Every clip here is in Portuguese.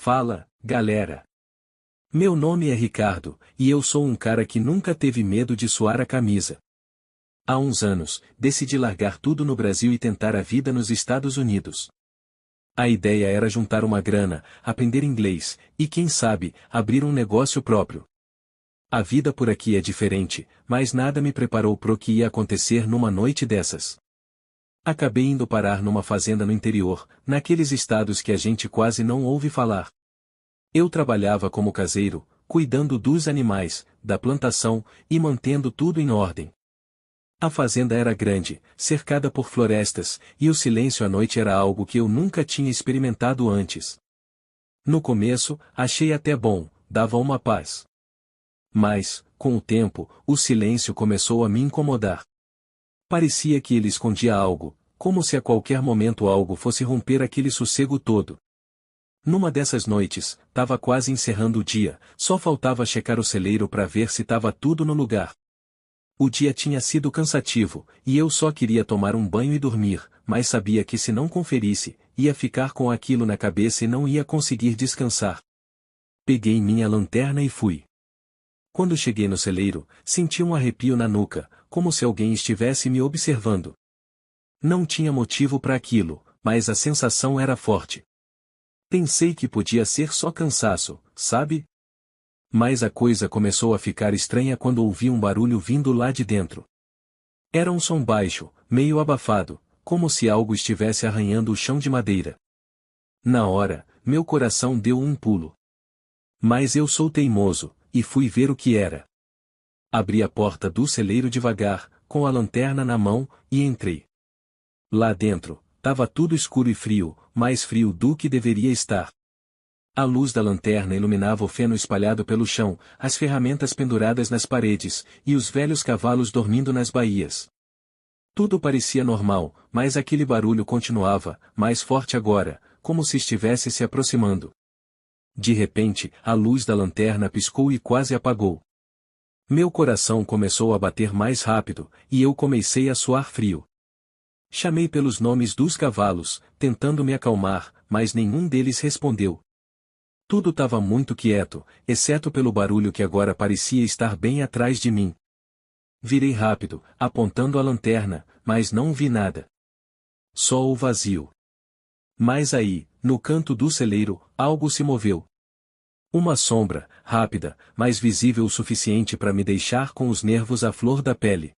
Fala, galera. Meu nome é Ricardo, e eu sou um cara que nunca teve medo de suar a camisa. Há uns anos, decidi largar tudo no Brasil e tentar a vida nos Estados Unidos. A ideia era juntar uma grana, aprender inglês, e quem sabe, abrir um negócio próprio. A vida por aqui é diferente, mas nada me preparou pro que ia acontecer numa noite dessas. Acabei indo parar numa fazenda no interior, naqueles estados que a gente quase não ouve falar. Eu trabalhava como caseiro, cuidando dos animais, da plantação, e mantendo tudo em ordem. A fazenda era grande, cercada por florestas, e o silêncio à noite era algo que eu nunca tinha experimentado antes. No começo, achei até bom, dava uma paz. Mas, com o tempo, o silêncio começou a me incomodar. Parecia que ele escondia algo, como se a qualquer momento algo fosse romper aquele sossego todo. Numa dessas noites, tava quase encerrando o dia, só faltava checar o celeiro para ver se tava tudo no lugar. O dia tinha sido cansativo, e eu só queria tomar um banho e dormir, mas sabia que se não conferisse, ia ficar com aquilo na cabeça e não ia conseguir descansar. Peguei minha lanterna e fui. Quando cheguei no celeiro, senti um arrepio na nuca, como se alguém estivesse me observando. Não tinha motivo para aquilo, mas a sensação era forte. Pensei que podia ser só cansaço, sabe? Mas a coisa começou a ficar estranha quando ouvi um barulho vindo lá de dentro. Era um som baixo, meio abafado, como se algo estivesse arranhando o chão de madeira. Na hora, meu coração deu um pulo. Mas eu sou teimoso, e fui ver o que era. Abri a porta do celeiro devagar, com a lanterna na mão, e entrei. Lá dentro, tava tudo escuro e frio, mais frio do que deveria estar. A luz da lanterna iluminava o feno espalhado pelo chão, as ferramentas penduradas nas paredes, e os velhos cavalos dormindo nas baías. Tudo parecia normal, mas aquele barulho continuava, mais forte agora, como se estivesse se aproximando. De repente, a luz da lanterna piscou e quase apagou. Meu coração começou a bater mais rápido, e eu comecei a suar frio. Chamei pelos nomes dos cavalos, tentando me acalmar, mas nenhum deles respondeu. Tudo estava muito quieto, exceto pelo barulho que agora parecia estar bem atrás de mim. Virei rápido, apontando a lanterna, mas não vi nada. Só o vazio. Mas aí, no canto do celeiro, algo se moveu. Uma sombra, rápida, mas visível o suficiente para me deixar com os nervos à flor da pele.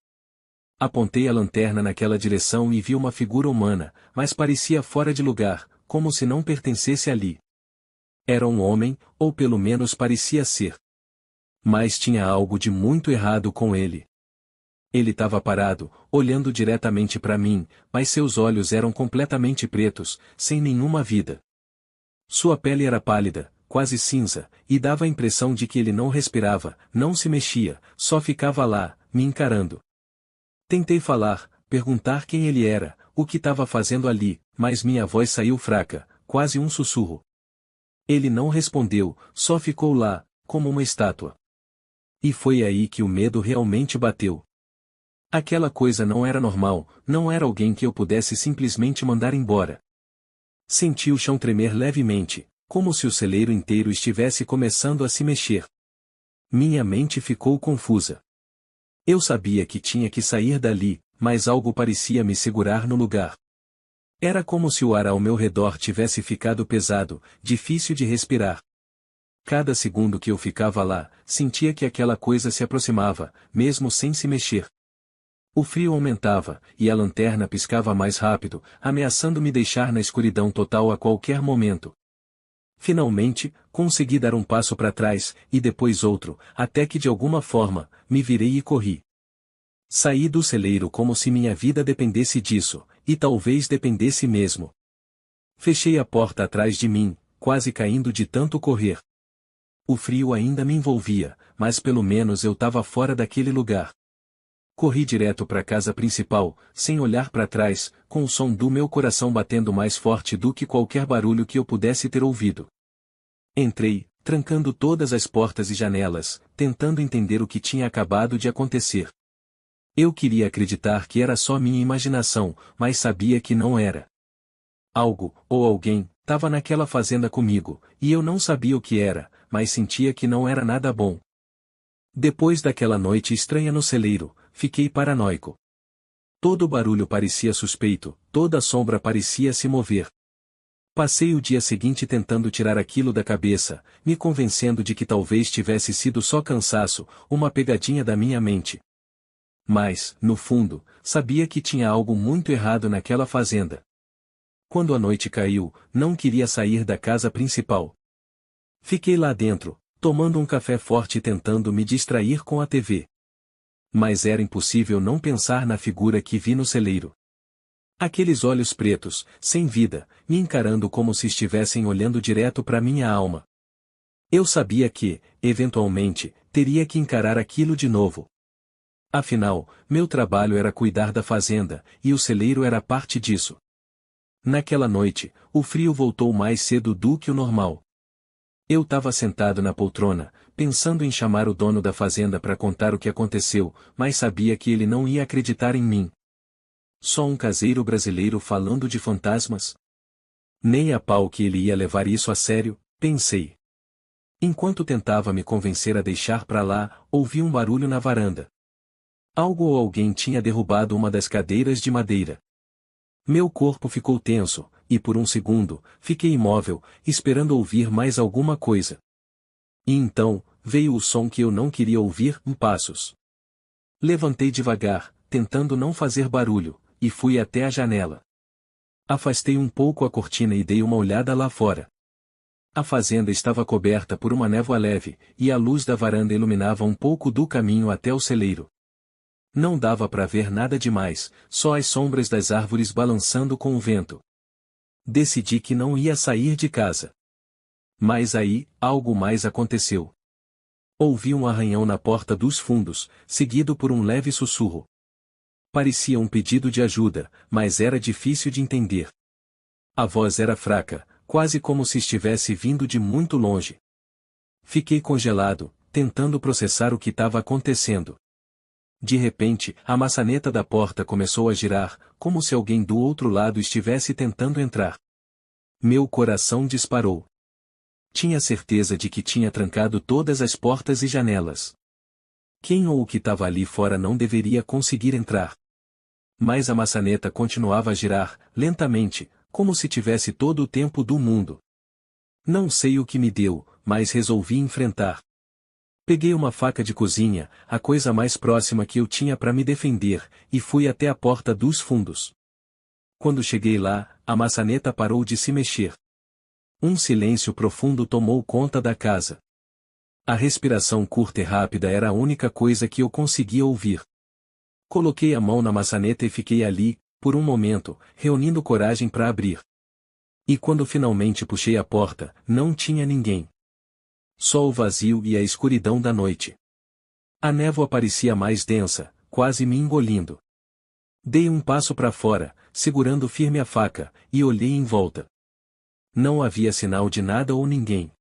Apontei a lanterna naquela direção e vi uma figura humana, mas parecia fora de lugar, como se não pertencesse ali. Era um homem, ou pelo menos parecia ser. Mas tinha algo de muito errado com ele. Ele estava parado, olhando diretamente para mim, mas seus olhos eram completamente pretos, sem nenhuma vida. Sua pele era pálida, quase cinza, e dava a impressão de que ele não respirava, não se mexia, só ficava lá, me encarando. Tentei falar, perguntar quem ele era, o que estava fazendo ali, mas minha voz saiu fraca, quase um sussurro. Ele não respondeu, só ficou lá, como uma estátua. E foi aí que o medo realmente bateu. Aquela coisa não era normal, não era alguém que eu pudesse simplesmente mandar embora. Senti o chão tremer levemente, como se o celeiro inteiro estivesse começando a se mexer. Minha mente ficou confusa. Eu sabia que tinha que sair dali, mas algo parecia me segurar no lugar. Era como se o ar ao meu redor tivesse ficado pesado, difícil de respirar. Cada segundo que eu ficava lá, sentia que aquela coisa se aproximava, mesmo sem se mexer. O frio aumentava, e a lanterna piscava mais rápido, ameaçando me deixar na escuridão total a qualquer momento. Finalmente, consegui dar um passo para trás, e depois outro, até que de alguma forma, me virei e corri. Saí do celeiro como se minha vida dependesse disso, e talvez dependesse mesmo. Fechei a porta atrás de mim, quase caindo de tanto correr. O frio ainda me envolvia, mas pelo menos eu estava fora daquele lugar. Corri direto para a casa principal, sem olhar para trás, com o som do meu coração batendo mais forte do que qualquer barulho que eu pudesse ter ouvido. Entrei, trancando todas as portas e janelas, tentando entender o que tinha acabado de acontecer. Eu queria acreditar que era só minha imaginação, mas sabia que não era. algo, ou alguém, estava naquela fazenda comigo, e eu não sabia o que era, mas sentia que não era nada bom. Depois daquela noite estranha no celeiro, fiquei paranoico. Todo o barulho parecia suspeito, toda a sombra parecia se mover. Passei o dia seguinte tentando tirar aquilo da cabeça, me convencendo de que talvez tivesse sido só cansaço, uma pegadinha da minha mente. Mas, no fundo, sabia que tinha algo muito errado naquela fazenda. Quando a noite caiu, não queria sair da casa principal. Fiquei lá dentro, tomando um café forte e tentando me distrair com a TV. Mas era impossível não pensar na figura que vi no celeiro. Aqueles olhos pretos, sem vida, me encarando como se estivessem olhando direto para minha alma. Eu sabia que, eventualmente, teria que encarar aquilo de novo. Afinal, meu trabalho era cuidar da fazenda, e o celeiro era parte disso. Naquela noite, o frio voltou mais cedo do que o normal. Eu estava sentado na poltrona, pensando em chamar o dono da fazenda para contar o que aconteceu, mas sabia que ele não ia acreditar em mim. Só um caseiro brasileiro falando de fantasmas? Nem a pau que ele ia levar isso a sério, pensei. Enquanto tentava me convencer a deixar pra lá, ouvi um barulho na varanda. Algo ou alguém tinha derrubado uma das cadeiras de madeira. Meu corpo ficou tenso, e por um segundo, fiquei imóvel, esperando ouvir mais alguma coisa. E então, veio o som que eu não queria ouvir, passos. Levantei devagar, tentando não fazer barulho, e fui até a janela. Afastei um pouco a cortina e dei uma olhada lá fora. A fazenda estava coberta por uma névoa leve, e a luz da varanda iluminava um pouco do caminho até o celeiro. Não dava para ver nada demais, só as sombras das árvores balançando com o vento. Decidi que não ia sair de casa. Mas aí, algo mais aconteceu. Ouvi um arranhão na porta dos fundos, seguido por um leve sussurro. Parecia um pedido de ajuda, mas era difícil de entender. A voz era fraca, quase como se estivesse vindo de muito longe. Fiquei congelado, tentando processar o que estava acontecendo. De repente, a maçaneta da porta começou a girar, como se alguém do outro lado estivesse tentando entrar. Meu coração disparou. Tinha certeza de que tinha trancado todas as portas e janelas. Quem ou o que estava ali fora não deveria conseguir entrar. Mas a maçaneta continuava a girar, lentamente, como se tivesse todo o tempo do mundo. Não sei o que me deu, mas resolvi enfrentar. Peguei uma faca de cozinha, a coisa mais próxima que eu tinha para me defender, e fui até a porta dos fundos. Quando cheguei lá, a maçaneta parou de se mexer. Um silêncio profundo tomou conta da casa. A respiração curta e rápida era a única coisa que eu conseguia ouvir. Coloquei a mão na maçaneta e fiquei ali, por um momento, reunindo coragem para abrir. E quando finalmente puxei a porta, não tinha ninguém. Só o vazio e a escuridão da noite. A névoa parecia mais densa, quase me engolindo. Dei um passo para fora, segurando firme a faca, e olhei em volta. Não havia sinal de nada ou ninguém.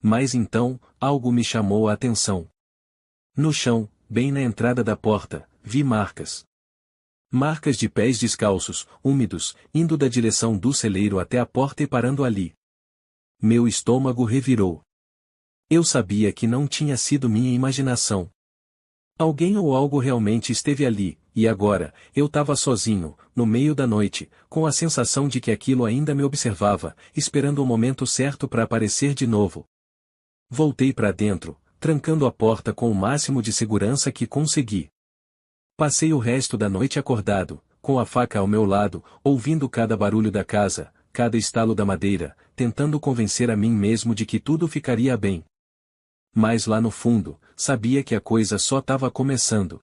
Mas então, algo me chamou a atenção. No chão, bem na entrada da porta, vi marcas. Marcas de pés descalços, úmidos, indo da direção do celeiro até a porta e parando ali. Meu estômago revirou. Eu sabia que não tinha sido minha imaginação. Alguém ou algo realmente esteve ali, e agora, eu estava sozinho, no meio da noite, com a sensação de que aquilo ainda me observava, esperando o momento certo para aparecer de novo. Voltei para dentro, trancando a porta com o máximo de segurança que consegui. Passei o resto da noite acordado, com a faca ao meu lado, ouvindo cada barulho da casa, cada estalo da madeira, tentando convencer a mim mesmo de que tudo ficaria bem. Mas lá no fundo, sabia que a coisa só estava começando.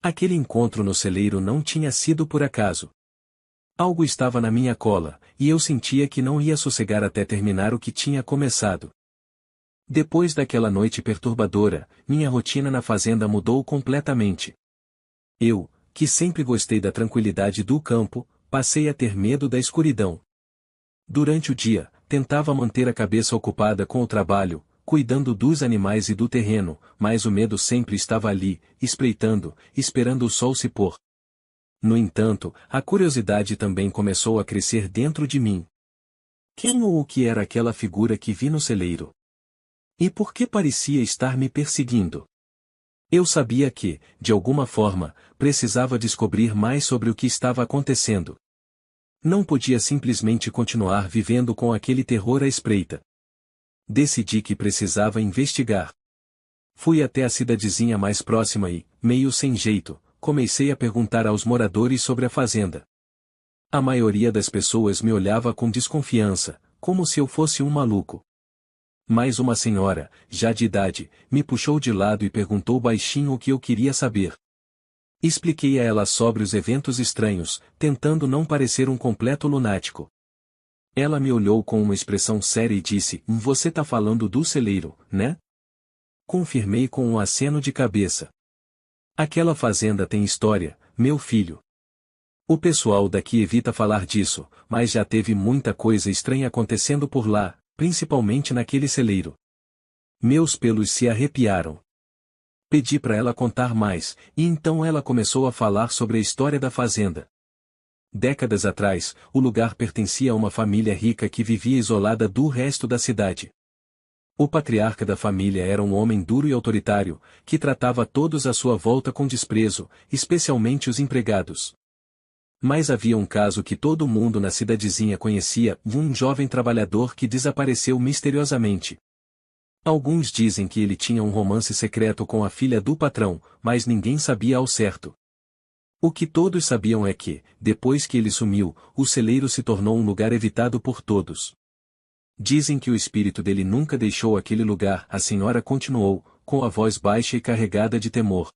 Aquele encontro no celeiro não tinha sido por acaso. Algo estava na minha cola, e eu sentia que não ia sossegar até terminar o que tinha começado. Depois daquela noite perturbadora, minha rotina na fazenda mudou completamente. Eu, que sempre gostei da tranquilidade do campo, passei a ter medo da escuridão. Durante o dia, tentava manter a cabeça ocupada com o trabalho, cuidando dos animais e do terreno, mas o medo sempre estava ali, espreitando, esperando o sol se pôr. No entanto, a curiosidade também começou a crescer dentro de mim. Quem ou o que era aquela figura que vi no celeiro? E por que parecia estar me perseguindo? Eu sabia que, de alguma forma, precisava descobrir mais sobre o que estava acontecendo. Não podia simplesmente continuar vivendo com aquele terror à espreita. Decidi que precisava investigar. Fui até a cidadezinha mais próxima e, meio sem jeito, comecei a perguntar aos moradores sobre a fazenda. A maioria das pessoas me olhava com desconfiança, como se eu fosse um maluco. Mas uma senhora, já de idade, me puxou de lado e perguntou baixinho o que eu queria saber. Expliquei a ela sobre os eventos estranhos, tentando não parecer um completo lunático. Ela me olhou com uma expressão séria e disse: Você tá falando do celeiro, né? Confirmei com um aceno de cabeça. Aquela fazenda tem história, meu filho. O pessoal daqui evita falar disso, mas já teve muita coisa estranha acontecendo por lá, principalmente naquele celeiro. Meus pelos se arrepiaram. Pedi para ela contar mais, e então ela começou a falar sobre a história da fazenda. Décadas atrás, o lugar pertencia a uma família rica que vivia isolada do resto da cidade. O patriarca da família era um homem duro e autoritário, que tratava todos à sua volta com desprezo, especialmente os empregados. Mas havia um caso que todo mundo na cidadezinha conhecia, um jovem trabalhador que desapareceu misteriosamente. Alguns dizem que ele tinha um romance secreto com a filha do patrão, mas ninguém sabia ao certo. O que todos sabiam é que, depois que ele sumiu, o celeiro se tornou um lugar evitado por todos. Dizem que o espírito dele nunca deixou aquele lugar, a senhora continuou, com a voz baixa e carregada de temor.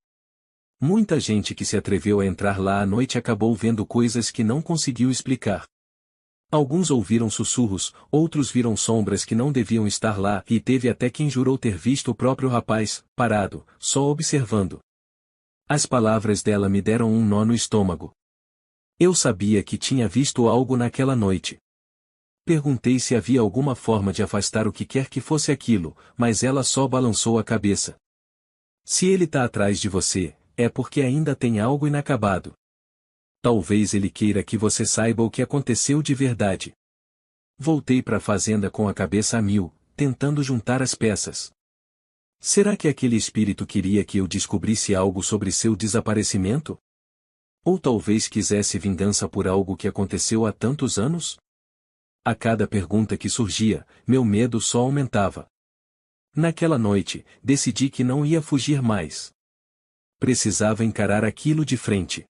Muita gente que se atreveu a entrar lá à noite acabou vendo coisas que não conseguiu explicar. Alguns ouviram sussurros, outros viram sombras que não deviam estar lá e teve até quem jurou ter visto o próprio rapaz, parado, só observando. As palavras dela me deram um nó no estômago. Eu sabia que tinha visto algo naquela noite. Perguntei se havia alguma forma de afastar o que quer que fosse aquilo, mas ela só balançou a cabeça. Se ele tá atrás de você, é porque ainda tem algo inacabado. Talvez ele queira que você saiba o que aconteceu de verdade. Voltei para a fazenda com a cabeça a mil, tentando juntar as peças. Será que aquele espírito queria que eu descobrisse algo sobre seu desaparecimento? Ou talvez quisesse vingança por algo que aconteceu há tantos anos? A cada pergunta que surgia, meu medo só aumentava. Naquela noite, decidi que não ia fugir mais. Precisava encarar aquilo de frente.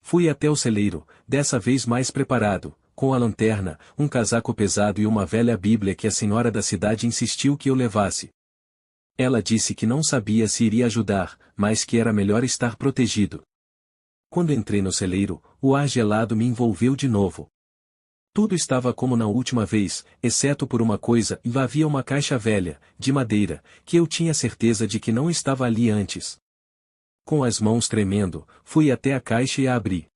Fui até o celeiro, dessa vez mais preparado, com a lanterna, um casaco pesado e uma velha Bíblia que a senhora da cidade insistiu que eu levasse. Ela disse que não sabia se iria ajudar, mas que era melhor estar protegido. Quando entrei no celeiro, o ar gelado me envolveu de novo. Tudo estava como na última vez, exceto por uma coisa, e havia uma caixa velha, de madeira, que eu tinha certeza de que não estava ali antes. Com as mãos tremendo, fui até a caixa e a abri.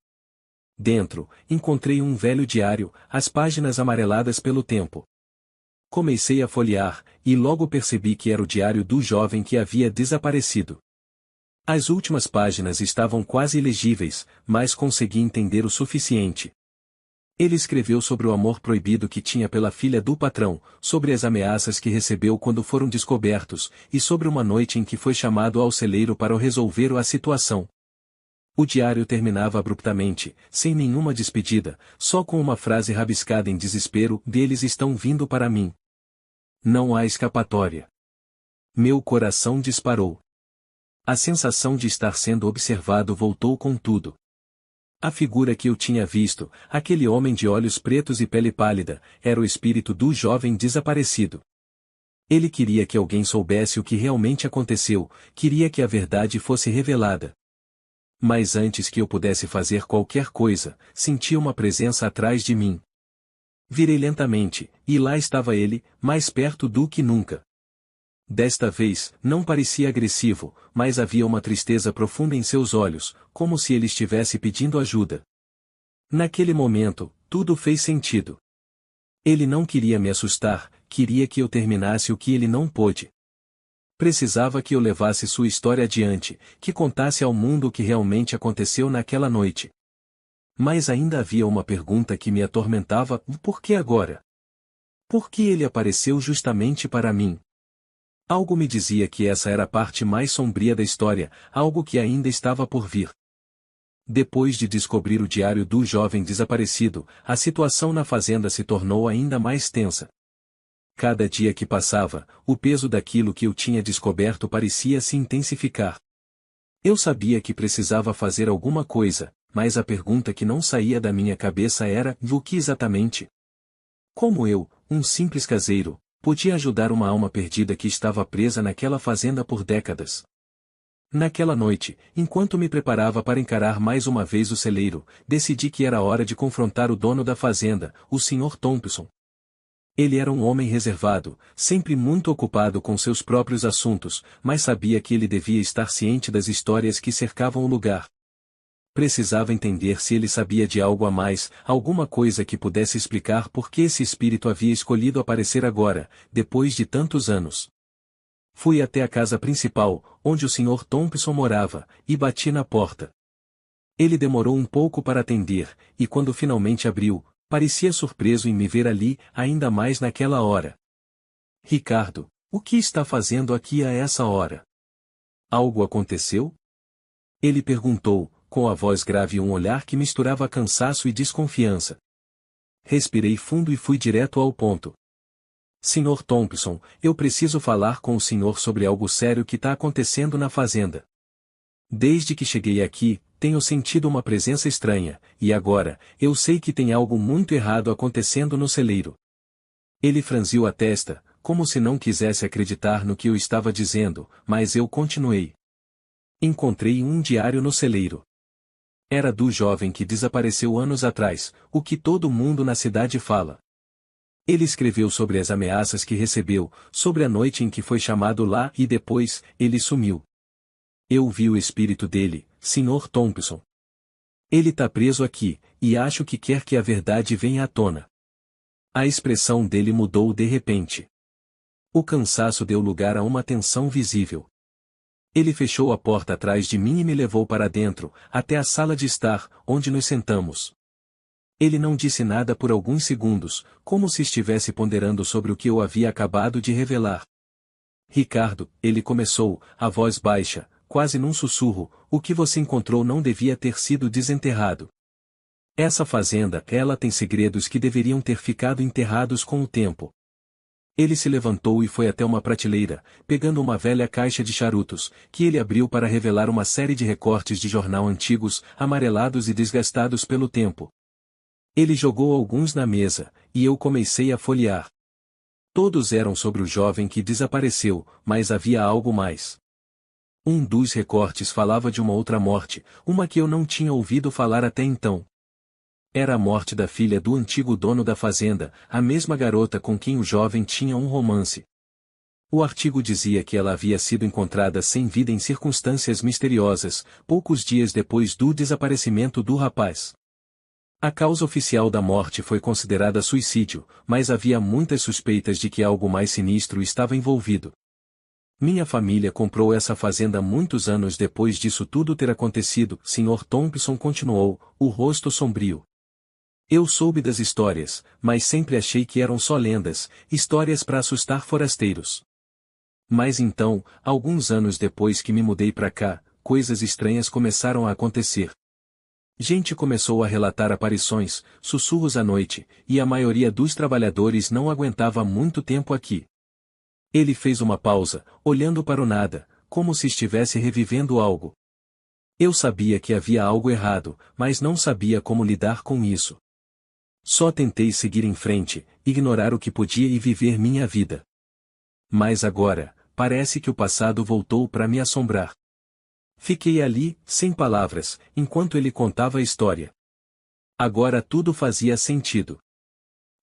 Dentro, encontrei um velho diário, as páginas amareladas pelo tempo. Comecei a folhear, e logo percebi que era o diário do jovem que havia desaparecido. As últimas páginas estavam quase ilegíveis, mas consegui entender o suficiente. Ele escreveu sobre o amor proibido que tinha pela filha do patrão, sobre as ameaças que recebeu quando foram descobertos, e sobre uma noite em que foi chamado ao celeiro para resolver a situação. O diário terminava abruptamente, sem nenhuma despedida, só com uma frase rabiscada em desespero: "Eles estão vindo para mim. Não há escapatória." Meu coração disparou. A sensação de estar sendo observado voltou com tudo. A figura que eu tinha visto, aquele homem de olhos pretos e pele pálida, era o espírito do jovem desaparecido. Ele queria que alguém soubesse o que realmente aconteceu, queria que a verdade fosse revelada. Mas antes que eu pudesse fazer qualquer coisa, senti uma presença atrás de mim. Virei lentamente, e lá estava ele, mais perto do que nunca. Desta vez, não parecia agressivo, mas havia uma tristeza profunda em seus olhos, como se ele estivesse pedindo ajuda. Naquele momento, tudo fez sentido. Ele não queria me assustar, queria que eu terminasse o que ele não pôde. Precisava que eu levasse sua história adiante, que contasse ao mundo o que realmente aconteceu naquela noite. Mas ainda havia uma pergunta que me atormentava: por que agora? Por que ele apareceu justamente para mim? Algo me dizia que essa era a parte mais sombria da história, algo que ainda estava por vir. Depois de descobrir o diário do jovem desaparecido, a situação na fazenda se tornou ainda mais tensa. Cada dia que passava, o peso daquilo que eu tinha descoberto parecia se intensificar. Eu sabia que precisava fazer alguma coisa, mas a pergunta que não saía da minha cabeça era: o que exatamente? Como eu, um simples caseiro, podia ajudar uma alma perdida que estava presa naquela fazenda por décadas? Naquela noite, enquanto me preparava para encarar mais uma vez o celeiro, decidi que era hora de confrontar o dono da fazenda, o Sr. Thompson. Ele era um homem reservado, sempre muito ocupado com seus próprios assuntos, mas sabia que ele devia estar ciente das histórias que cercavam o lugar. Precisava entender se ele sabia de algo a mais, alguma coisa que pudesse explicar por que esse espírito havia escolhido aparecer agora, depois de tantos anos. Fui até a casa principal, onde o Sr. Thompson morava, e bati na porta. Ele demorou um pouco para atender, e quando finalmente abriu, parecia surpreso em me ver ali, ainda mais naquela hora. Ricardo, o que está fazendo aqui a essa hora? Algo aconteceu? Ele perguntou, com a voz grave e um olhar que misturava cansaço e desconfiança. Respirei fundo e fui direto ao ponto. Sr. Thompson, eu preciso falar com o senhor sobre algo sério que está acontecendo na fazenda. Desde que cheguei aqui, tenho sentido uma presença estranha, e agora, eu sei que tem algo muito errado acontecendo no celeiro. Ele franziu a testa, como se não quisesse acreditar no que eu estava dizendo, mas eu continuei. Encontrei um diário no celeiro. Era do jovem que desapareceu anos atrás, o que todo mundo na cidade fala. Ele escreveu sobre as ameaças que recebeu, sobre a noite em que foi chamado lá e depois, ele sumiu. Eu vi o espírito dele, Sr. Thompson. Ele tá preso aqui, e acho que quer que a verdade venha à tona. A expressão dele mudou de repente. O cansaço deu lugar a uma tensão visível. Ele fechou a porta atrás de mim e me levou para dentro, até a sala de estar, onde nos sentamos. Ele não disse nada por alguns segundos, como se estivesse ponderando sobre o que eu havia acabado de revelar. Ricardo, ele começou, a voz baixa, quase num sussurro, o que você encontrou não devia ter sido desenterrado. Essa fazenda, ela tem segredos que deveriam ter ficado enterrados com o tempo. Ele se levantou e foi até uma prateleira, pegando uma velha caixa de charutos, que ele abriu para revelar uma série de recortes de jornal antigos, amarelados e desgastados pelo tempo. Ele jogou alguns na mesa, e eu comecei a folhear. Todos eram sobre o jovem que desapareceu, mas havia algo mais. Um dos recortes falava de uma outra morte, uma que eu não tinha ouvido falar até então. Era a morte da filha do antigo dono da fazenda, a mesma garota com quem o jovem tinha um romance. O artigo dizia que ela havia sido encontrada sem vida em circunstâncias misteriosas, poucos dias depois do desaparecimento do rapaz. A causa oficial da morte foi considerada suicídio, mas havia muitas suspeitas de que algo mais sinistro estava envolvido. Minha família comprou essa fazenda muitos anos depois disso tudo ter acontecido, Sr. Thompson continuou, o rosto sombrio. Eu soube das histórias, mas sempre achei que eram só lendas, histórias para assustar forasteiros. Mas então, alguns anos depois que me mudei para cá, coisas estranhas começaram a acontecer. Gente começou a relatar aparições, sussurros à noite, e a maioria dos trabalhadores não aguentava muito tempo aqui. Ele fez uma pausa, olhando para o nada, como se estivesse revivendo algo. Eu sabia que havia algo errado, mas não sabia como lidar com isso. Só tentei seguir em frente, ignorar o que podia e viver minha vida. Mas agora, parece que o passado voltou para me assombrar. Fiquei ali, sem palavras, enquanto ele contava a história. Agora tudo fazia sentido.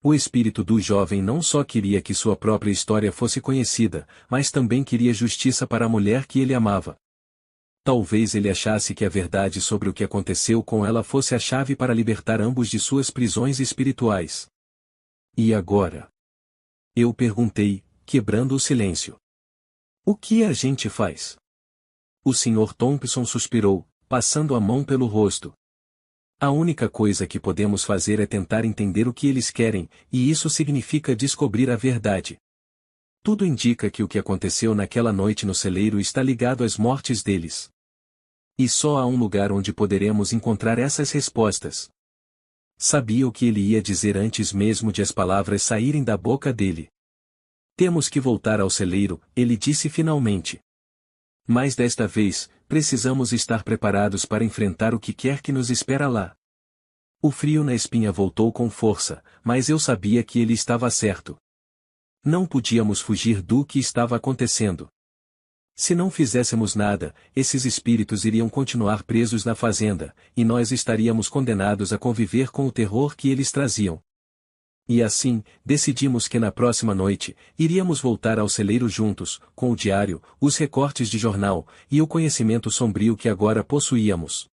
O espírito do jovem não só queria que sua própria história fosse conhecida, mas também queria justiça para a mulher que ele amava. Talvez ele achasse que a verdade sobre o que aconteceu com ela fosse a chave para libertar ambos de suas prisões espirituais. E agora? Eu perguntei, quebrando o silêncio. O que a gente faz? O Sr. Thompson suspirou, passando a mão pelo rosto. A única coisa que podemos fazer é tentar entender o que eles querem, e isso significa descobrir a verdade. Tudo indica que o que aconteceu naquela noite no celeiro está ligado às mortes deles. E só há um lugar onde poderemos encontrar essas respostas. Sabia o que ele ia dizer antes mesmo de as palavras saírem da boca dele. Temos que voltar ao celeiro, ele disse finalmente. Mas desta vez, precisamos estar preparados para enfrentar o que quer que nos espera lá. O frio na espinha voltou com força, mas eu sabia que ele estava certo. Não podíamos fugir do que estava acontecendo. Se não fizéssemos nada, esses espíritos iriam continuar presos na fazenda, e nós estaríamos condenados a conviver com o terror que eles traziam. E assim, decidimos que na próxima noite, iríamos voltar ao celeiro juntos, com o diário, os recortes de jornal, e o conhecimento sombrio que agora possuíamos.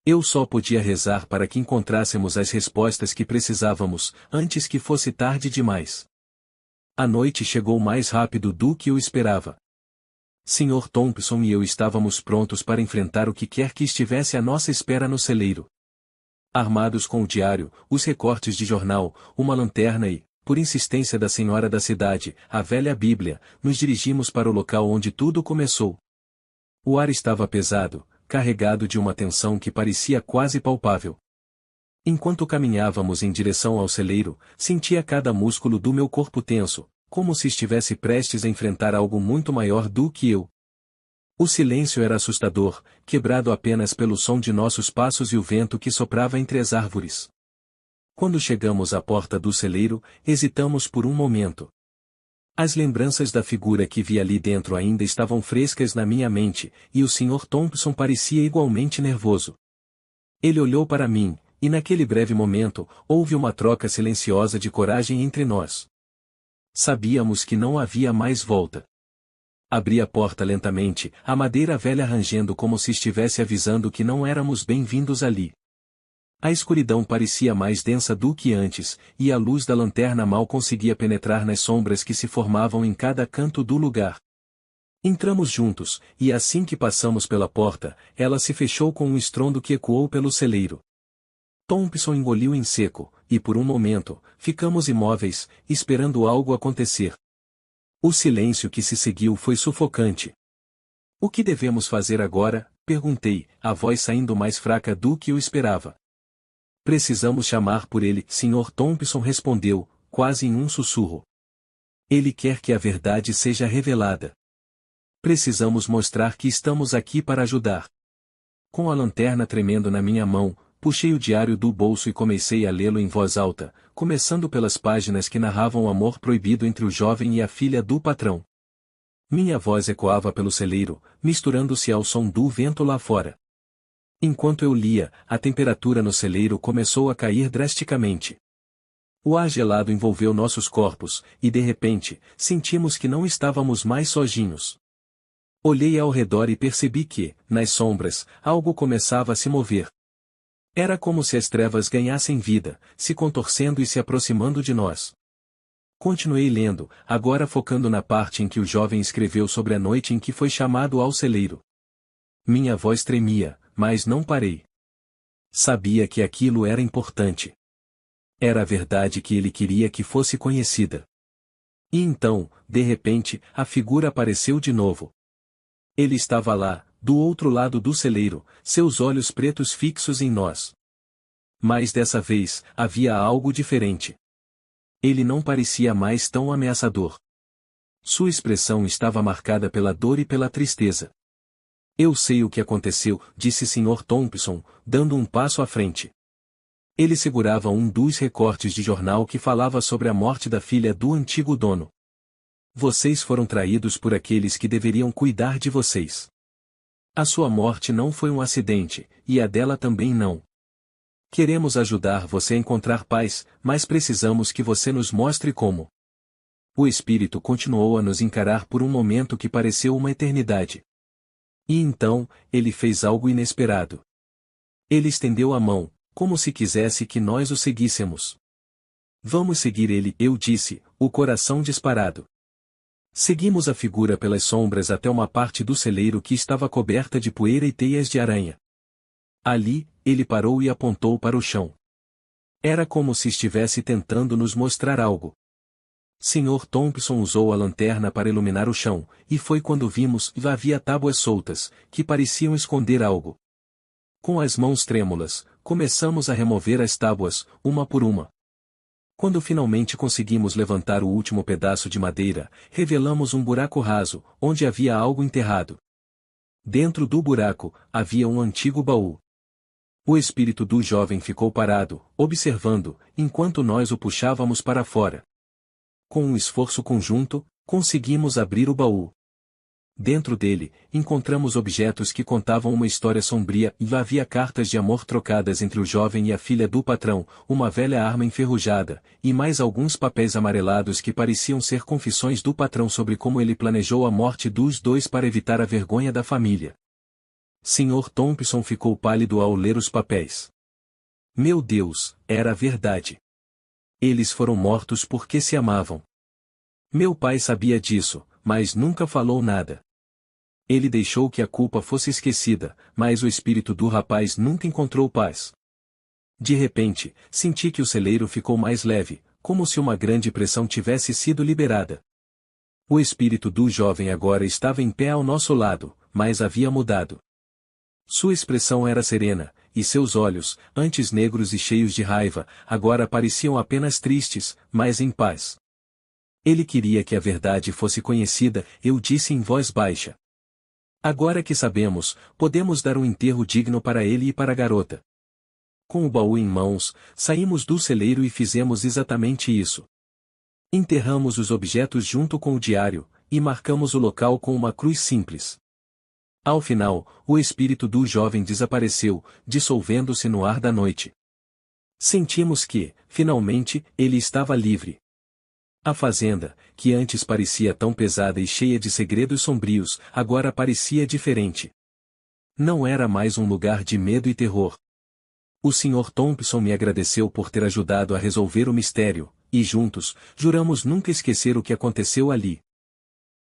Eu só podia rezar para que encontrássemos as respostas que precisávamos, antes que fosse tarde demais. A noite chegou mais rápido do que eu esperava. Sr. Thompson e eu estávamos prontos para enfrentar o que quer que estivesse à nossa espera no celeiro. Armados com o diário, os recortes de jornal, uma lanterna e, por insistência da senhora da cidade, a velha Bíblia, nos dirigimos para o local onde tudo começou. O ar estava pesado, carregado de uma tensão que parecia quase palpável. Enquanto caminhávamos em direção ao celeiro, sentia cada músculo do meu corpo tenso, como se estivesse prestes a enfrentar algo muito maior do que eu. O silêncio era assustador, quebrado apenas pelo som de nossos passos e o vento que soprava entre as árvores. Quando chegamos à porta do celeiro, hesitamos por um momento. As lembranças da figura que vi ali dentro ainda estavam frescas na minha mente, e o Sr. Thompson parecia igualmente nervoso. Ele olhou para mim, e naquele breve momento, houve uma troca silenciosa de coragem entre nós. Sabíamos que não havia mais volta. Abri a porta lentamente, a madeira velha rangendo como se estivesse avisando que não éramos bem-vindos ali. A escuridão parecia mais densa do que antes, e a luz da lanterna mal conseguia penetrar nas sombras que se formavam em cada canto do lugar. Entramos juntos, e assim que passamos pela porta, ela se fechou com um estrondo que ecoou pelo celeiro. Thompson engoliu em seco, e por um momento, ficamos imóveis, esperando algo acontecer. O silêncio que se seguiu foi sufocante. O que devemos fazer agora? Perguntei, a voz saindo mais fraca do que eu esperava. Precisamos chamar por ele, Sr. Thompson respondeu, quase em um sussurro. Ele quer que a verdade seja revelada. Precisamos mostrar que estamos aqui para ajudar. Com a lanterna tremendo na minha mão, puxei o diário do bolso e comecei a lê-lo em voz alta, começando pelas páginas que narravam o amor proibido entre o jovem e a filha do patrão. Minha voz ecoava pelo celeiro, misturando-se ao som do vento lá fora. Enquanto eu lia, a temperatura no celeiro começou a cair drasticamente. O ar gelado envolveu nossos corpos, e de repente, sentimos que não estávamos mais sozinhos. Olhei ao redor e percebi que, nas sombras, algo começava a se mover. Era como se as trevas ganhassem vida, se contorcendo e se aproximando de nós. Continuei lendo, agora focando na parte em que o jovem escreveu sobre a noite em que foi chamado ao celeiro. Minha voz tremia, mas não parei. Sabia que aquilo era importante. Era a verdade que ele queria que fosse conhecida. E então, de repente, a figura apareceu de novo. Ele estava lá, do outro lado do celeiro, seus olhos pretos fixos em nós. Mas dessa vez, havia algo diferente. Ele não parecia mais tão ameaçador. Sua expressão estava marcada pela dor e pela tristeza. Eu sei o que aconteceu, disse Sr. Thompson, dando um passo à frente. Ele segurava um dos recortes de jornal que falava sobre a morte da filha do antigo dono. Vocês foram traídos por aqueles que deveriam cuidar de vocês. A sua morte não foi um acidente, e a dela também não. Queremos ajudar você a encontrar paz, mas precisamos que você nos mostre como. O espírito continuou a nos encarar por um momento que pareceu uma eternidade. E então, ele fez algo inesperado. Ele estendeu a mão, como se quisesse que nós o seguíssemos. Vamos seguir ele, eu disse, o coração disparado. Seguimos a figura pelas sombras até uma parte do celeiro que estava coberta de poeira e teias de aranha. Ali, ele parou e apontou para o chão. Era como se estivesse tentando nos mostrar algo. Sr. Thompson usou a lanterna para iluminar o chão, e foi quando vimos que havia tábuas soltas, que pareciam esconder algo. Com as mãos trêmulas, começamos a remover as tábuas, uma por uma. Quando finalmente conseguimos levantar o último pedaço de madeira, revelamos um buraco raso, onde havia algo enterrado. Dentro do buraco, havia um antigo baú. O espírito do jovem ficou parado, observando, enquanto nós o puxávamos para fora. Com um esforço conjunto, conseguimos abrir o baú. Dentro dele, encontramos objetos que contavam uma história sombria e havia cartas de amor trocadas entre o jovem e a filha do patrão, uma velha arma enferrujada, e mais alguns papéis amarelados que pareciam ser confissões do patrão sobre como ele planejou a morte dos dois para evitar a vergonha da família. Sr. Thompson ficou pálido ao ler os papéis. Meu Deus, era verdade. Eles foram mortos porque se amavam. Meu pai sabia disso, mas nunca falou nada. Ele deixou que a culpa fosse esquecida, mas o espírito do rapaz nunca encontrou paz. De repente, senti que o celeiro ficou mais leve, como se uma grande pressão tivesse sido liberada. O espírito do jovem agora estava em pé ao nosso lado, mas havia mudado. Sua expressão era serena, e seus olhos, antes negros e cheios de raiva, agora pareciam apenas tristes, mas em paz. Ele queria que a verdade fosse conhecida, eu disse em voz baixa. Agora que sabemos, podemos dar um enterro digno para ele e para a garota. Com o baú em mãos, saímos do celeiro e fizemos exatamente isso. Enterramos os objetos junto com o diário, e marcamos o local com uma cruz simples. Ao final, o espírito do jovem desapareceu, dissolvendo-se no ar da noite. Sentimos que, finalmente, ele estava livre. A fazenda, que antes parecia tão pesada e cheia de segredos sombrios, agora parecia diferente. Não era mais um lugar de medo e terror. O Sr. Thompson me agradeceu por ter ajudado a resolver o mistério, e juntos, juramos nunca esquecer o que aconteceu ali.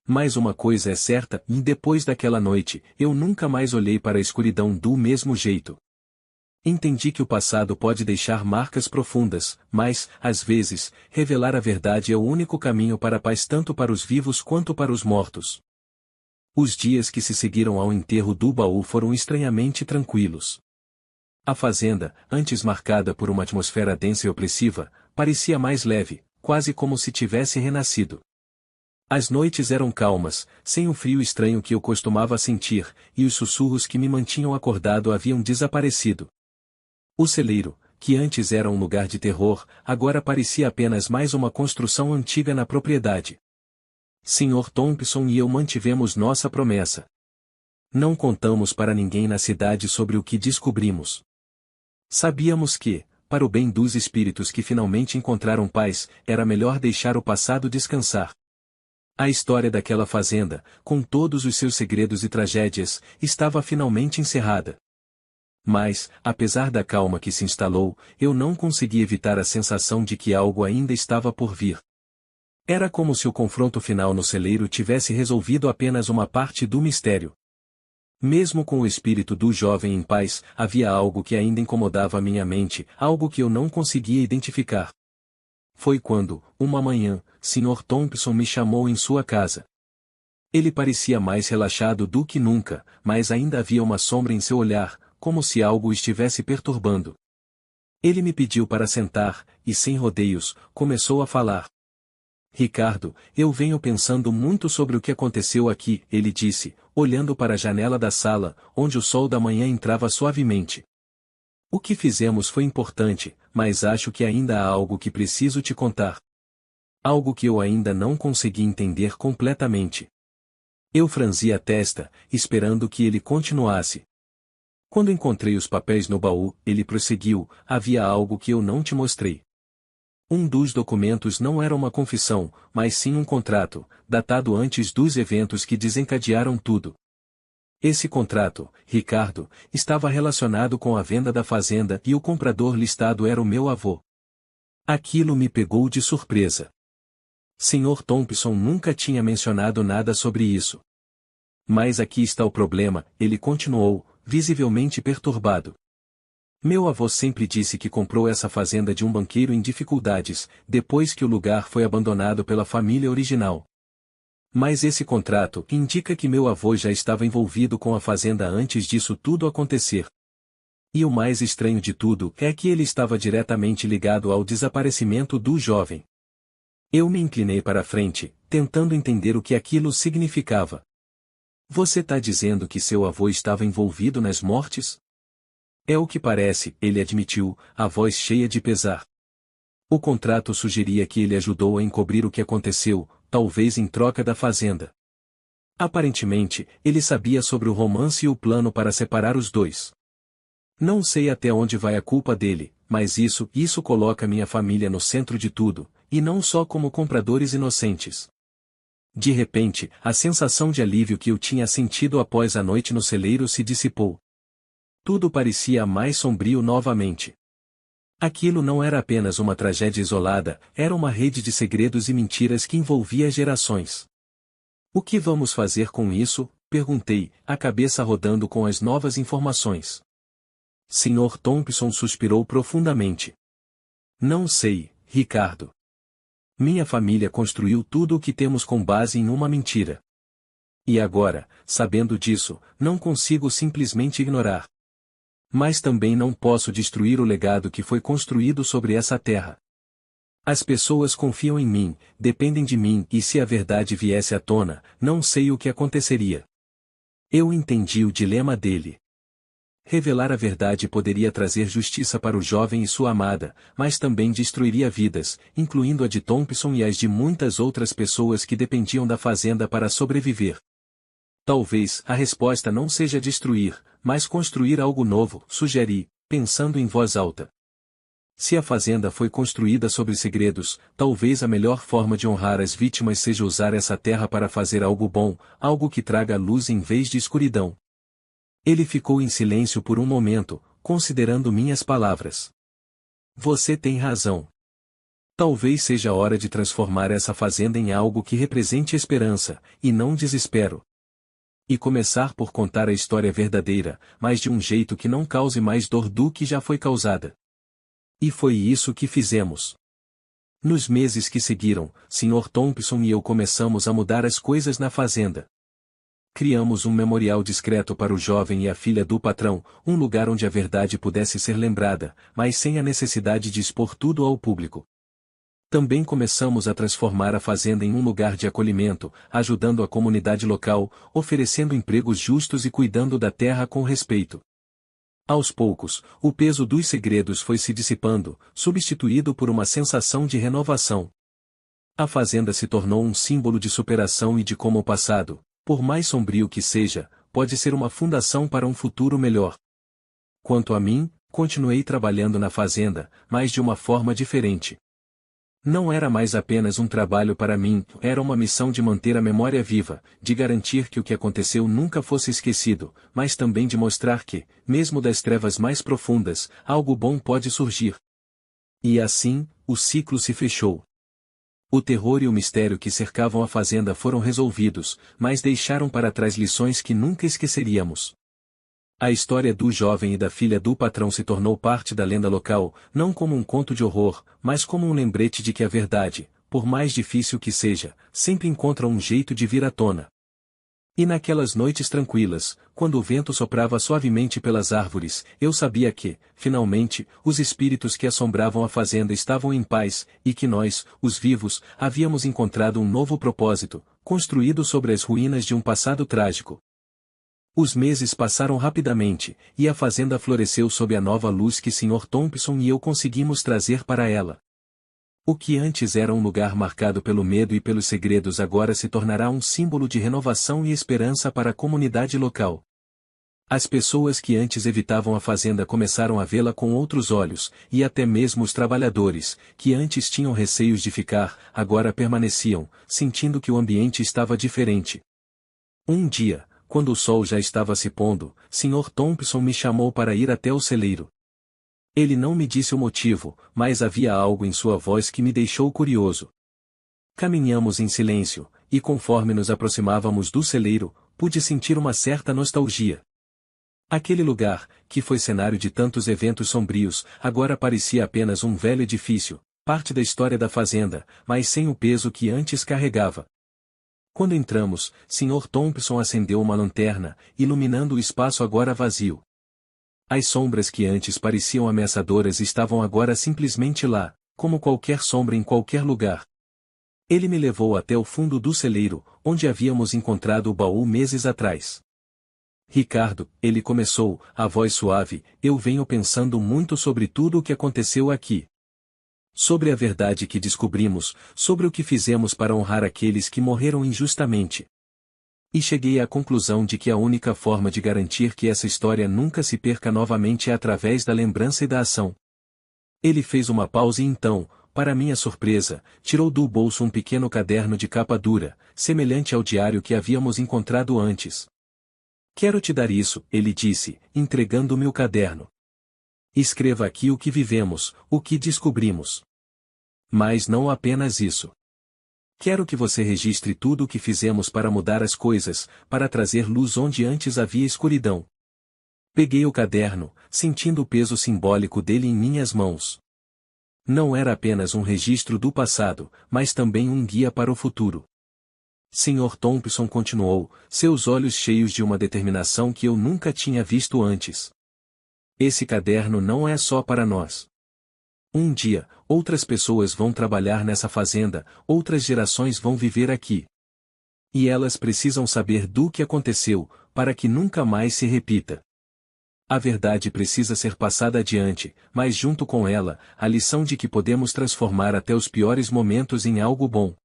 Mas uma coisa é certa, e depois daquela noite, eu nunca mais olhei para a escuridão do mesmo jeito. Entendi que o passado pode deixar marcas profundas, mas, às vezes, revelar a verdade é o único caminho para a paz tanto para os vivos quanto para os mortos. Os dias que se seguiram ao enterro do baú foram estranhamente tranquilos. A fazenda, antes marcada por uma atmosfera densa e opressiva, parecia mais leve, quase como se tivesse renascido. As noites eram calmas, sem o frio estranho que eu costumava sentir, e os sussurros que me mantinham acordado haviam desaparecido. O celeiro, que antes era um lugar de terror, agora parecia apenas mais uma construção antiga na propriedade. Sr. Thompson e eu mantivemos nossa promessa. Não contamos para ninguém na cidade sobre o que descobrimos. Sabíamos que, para o bem dos espíritos que finalmente encontraram paz, era melhor deixar o passado descansar. A história daquela fazenda, com todos os seus segredos e tragédias, estava finalmente encerrada. Mas, apesar da calma que se instalou, eu não consegui evitar a sensação de que algo ainda estava por vir. Era como se o confronto final no celeiro tivesse resolvido apenas uma parte do mistério. Mesmo com o espírito do jovem em paz, havia algo que ainda incomodava minha mente, algo que eu não conseguia identificar. Foi quando, uma manhã, Sr. Thompson me chamou em sua casa. Ele parecia mais relaxado do que nunca, mas ainda havia uma sombra em seu olhar, como se algo o estivesse perturbando. Ele me pediu para sentar, e sem rodeios, começou a falar. Ricardo, eu venho pensando muito sobre o que aconteceu aqui, ele disse, olhando para a janela da sala, onde o sol da manhã entrava suavemente. O que fizemos foi importante, mas acho que ainda há algo que preciso te contar. Algo que eu ainda não consegui entender completamente. Eu franzi a testa, esperando que ele continuasse. Quando encontrei os papéis no baú, ele prosseguiu, havia algo que eu não te mostrei. Um dos documentos não era uma confissão, mas sim um contrato, datado antes dos eventos que desencadearam tudo. Esse contrato, Ricardo, estava relacionado com a venda da fazenda e o comprador listado era o meu avô. Aquilo me pegou de surpresa. Sr. Thompson nunca tinha mencionado nada sobre isso. Mas aqui está o problema, ele continuou, visivelmente perturbado. Meu avô sempre disse que comprou essa fazenda de um banqueiro em dificuldades, depois que o lugar foi abandonado pela família original. Mas esse contrato indica que meu avô já estava envolvido com a fazenda antes disso tudo acontecer. E o mais estranho de tudo é que ele estava diretamente ligado ao desaparecimento do jovem. Eu me inclinei para a frente, tentando entender o que aquilo significava. Você está dizendo que seu avô estava envolvido nas mortes? É o que parece, ele admitiu, a voz cheia de pesar. O contrato sugeria que ele ajudou a encobrir o que aconteceu, talvez em troca da fazenda. Aparentemente, ele sabia sobre o romance e o plano para separar os dois. Não sei até onde vai a culpa dele, mas isso coloca minha família no centro de tudo, e não só como compradores inocentes. De repente, a sensação de alívio que eu tinha sentido após a noite no celeiro se dissipou. Tudo parecia mais sombrio novamente. Aquilo não era apenas uma tragédia isolada, era uma rede de segredos e mentiras que envolvia gerações. O que vamos fazer com isso? Perguntei, a cabeça rodando com as novas informações. Sr. Thompson suspirou profundamente. Não sei, Ricardo. Minha família construiu tudo o que temos com base em uma mentira. E agora, sabendo disso, não consigo simplesmente ignorar. Mas também não posso destruir o legado que foi construído sobre essa terra. As pessoas confiam em mim, dependem de mim, e se a verdade viesse à tona, não sei o que aconteceria. Eu entendi o dilema dele. Revelar a verdade poderia trazer justiça para o jovem e sua amada, mas também destruiria vidas, incluindo a de Thompson e as de muitas outras pessoas que dependiam da fazenda para sobreviver. Talvez a resposta não seja destruir, mas construir algo novo, sugeri, pensando em voz alta. Se a fazenda foi construída sobre segredos, talvez a melhor forma de honrar as vítimas seja usar essa terra para fazer algo bom, algo que traga luz em vez de escuridão. Ele ficou em silêncio por um momento, considerando minhas palavras. Você tem razão. Talvez seja hora de transformar essa fazenda em algo que represente esperança, e não desespero. E começar por contar a história verdadeira, mas de um jeito que não cause mais dor do que já foi causada. E foi isso que fizemos. Nos meses que seguiram, Sr. Thompson e eu começamos a mudar as coisas na fazenda. Criamos um memorial discreto para o jovem e a filha do patrão, um lugar onde a verdade pudesse ser lembrada, mas sem a necessidade de expor tudo ao público. Também começamos a transformar a fazenda em um lugar de acolhimento, ajudando a comunidade local, oferecendo empregos justos e cuidando da terra com respeito. Aos poucos, o peso dos segredos foi se dissipando, substituído por uma sensação de renovação. A fazenda se tornou um símbolo de superação e de como o passado, por mais sombrio que seja, pode ser uma fundação para um futuro melhor. Quanto a mim, continuei trabalhando na fazenda, mas de uma forma diferente. Não era mais apenas um trabalho para mim, era uma missão de manter a memória viva, de garantir que o que aconteceu nunca fosse esquecido, mas também de mostrar que, mesmo das trevas mais profundas, algo bom pode surgir. E assim, o ciclo se fechou. O terror e o mistério que cercavam a fazenda foram resolvidos, mas deixaram para trás lições que nunca esqueceríamos. A história do jovem e da filha do patrão se tornou parte da lenda local, não como um conto de horror, mas como um lembrete de que a verdade, por mais difícil que seja, sempre encontra um jeito de vir à tona. E naquelas noites tranquilas, quando o vento soprava suavemente pelas árvores, eu sabia que, finalmente, os espíritos que assombravam a fazenda estavam em paz, e que nós, os vivos, havíamos encontrado um novo propósito, construído sobre as ruínas de um passado trágico. Os meses passaram rapidamente, e a fazenda floresceu sob a nova luz que Sr. Thompson e eu conseguimos trazer para ela. O que antes era um lugar marcado pelo medo e pelos segredos agora se tornará um símbolo de renovação e esperança para a comunidade local. As pessoas que antes evitavam a fazenda começaram a vê-la com outros olhos, e até mesmo os trabalhadores, que antes tinham receios de ficar, agora permaneciam, sentindo que o ambiente estava diferente. Um dia, quando o sol já estava se pondo, Sr. Thompson me chamou para ir até o celeiro. Ele não me disse o motivo, mas havia algo em sua voz que me deixou curioso. Caminhamos em silêncio, e conforme nos aproximávamos do celeiro, pude sentir uma certa nostalgia. Aquele lugar, que foi cenário de tantos eventos sombrios, agora parecia apenas um velho edifício, parte da história da fazenda, mas sem o peso que antes carregava. Quando entramos, Sr. Thompson acendeu uma lanterna, iluminando o espaço agora vazio. As sombras que antes pareciam ameaçadoras estavam agora simplesmente lá, como qualquer sombra em qualquer lugar. Ele me levou até o fundo do celeiro, onde havíamos encontrado o baú meses atrás. Ricardo, ele começou, a voz suave, eu venho pensando muito sobre tudo o que aconteceu aqui. Sobre a verdade que descobrimos, sobre o que fizemos para honrar aqueles que morreram injustamente. E cheguei à conclusão de que a única forma de garantir que essa história nunca se perca novamente é através da lembrança e da ação. Ele fez uma pausa e então, para minha surpresa, tirou do bolso um pequeno caderno de capa dura, semelhante ao diário que havíamos encontrado antes. Quero te dar isso, ele disse, entregando-me o caderno. Escreva aqui o que vivemos, o que descobrimos. Mas não apenas isso. Quero que você registre tudo o que fizemos para mudar as coisas, para trazer luz onde antes havia escuridão. Peguei o caderno, sentindo o peso simbólico dele em minhas mãos. Não era apenas um registro do passado, mas também um guia para o futuro. Sr. Thompson continuou, seus olhos cheios de uma determinação que eu nunca tinha visto antes. Esse caderno não é só para nós. Um dia, outras pessoas vão trabalhar nessa fazenda, outras gerações vão viver aqui. E elas precisam saber do que aconteceu, para que nunca mais se repita. A verdade precisa ser passada adiante, mas junto com ela, a lição de que podemos transformar até os piores momentos em algo bom.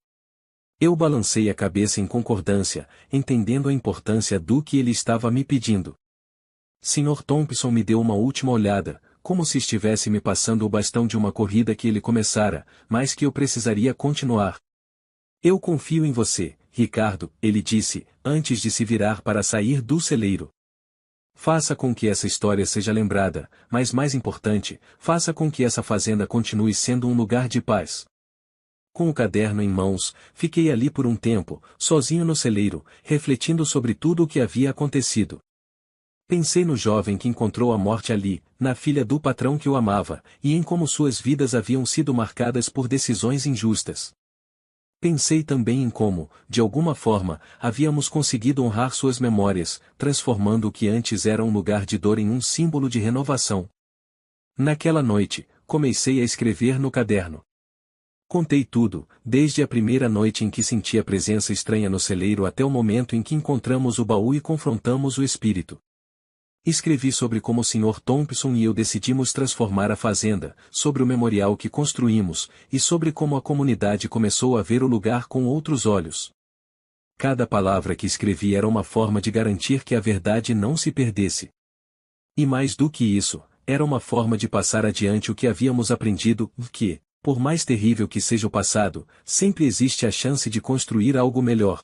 Eu balancei a cabeça em concordância, entendendo a importância do que ele estava me pedindo. Sr. Thompson me deu uma última olhada, como se estivesse me passando o bastão de uma corrida que ele começara, mas que eu precisaria continuar. Eu confio em você, Ricardo, ele disse, antes de se virar para sair do celeiro. Faça com que essa história seja lembrada, mas mais importante, faça com que essa fazenda continue sendo um lugar de paz. Com o caderno em mãos, fiquei ali por um tempo, sozinho no celeiro, refletindo sobre tudo o que havia acontecido. Pensei no jovem que encontrou a morte ali, na filha do patrão que o amava, e em como suas vidas haviam sido marcadas por decisões injustas. Pensei também em como, de alguma forma, havíamos conseguido honrar suas memórias, transformando o que antes era um lugar de dor em um símbolo de renovação. Naquela noite, comecei a escrever no caderno. Contei tudo, desde a primeira noite em que senti a presença estranha no celeiro até o momento em que encontramos o baú e confrontamos o espírito. Escrevi sobre como o Sr. Thompson e eu decidimos transformar a fazenda, sobre o memorial que construímos, e sobre como a comunidade começou a ver o lugar com outros olhos. Cada palavra que escrevi era uma forma de garantir que a verdade não se perdesse. E mais do que isso, era uma forma de passar adiante o que havíamos aprendido, que, por mais terrível que seja o passado, sempre existe a chance de construir algo melhor.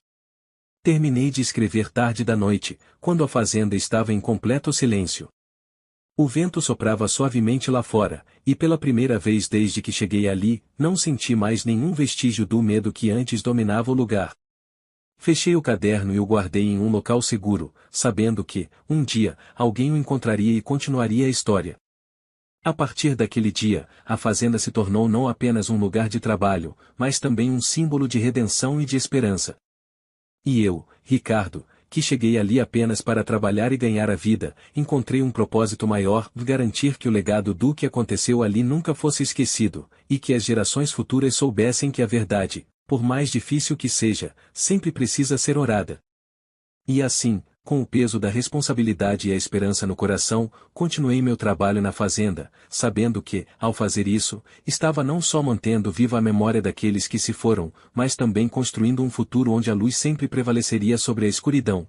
Terminei de escrever tarde da noite, quando a fazenda estava em completo silêncio. O vento soprava suavemente lá fora, e pela primeira vez desde que cheguei ali, não senti mais nenhum vestígio do medo que antes dominava o lugar. Fechei o caderno e o guardei em um local seguro, sabendo que, um dia, alguém o encontraria e continuaria a história. A partir daquele dia, a fazenda se tornou não apenas um lugar de trabalho, mas também um símbolo de redenção e de esperança. E eu, Ricardo, que cheguei ali apenas para trabalhar e ganhar a vida, encontrei um propósito maior, garantir que o legado do que aconteceu ali nunca fosse esquecido, e que as gerações futuras soubessem que a verdade, por mais difícil que seja, sempre precisa ser orada. E assim, com o peso da responsabilidade e a esperança no coração, continuei meu trabalho na fazenda, sabendo que, ao fazer isso, estava não só mantendo viva a memória daqueles que se foram, mas também construindo um futuro onde a luz sempre prevaleceria sobre a escuridão.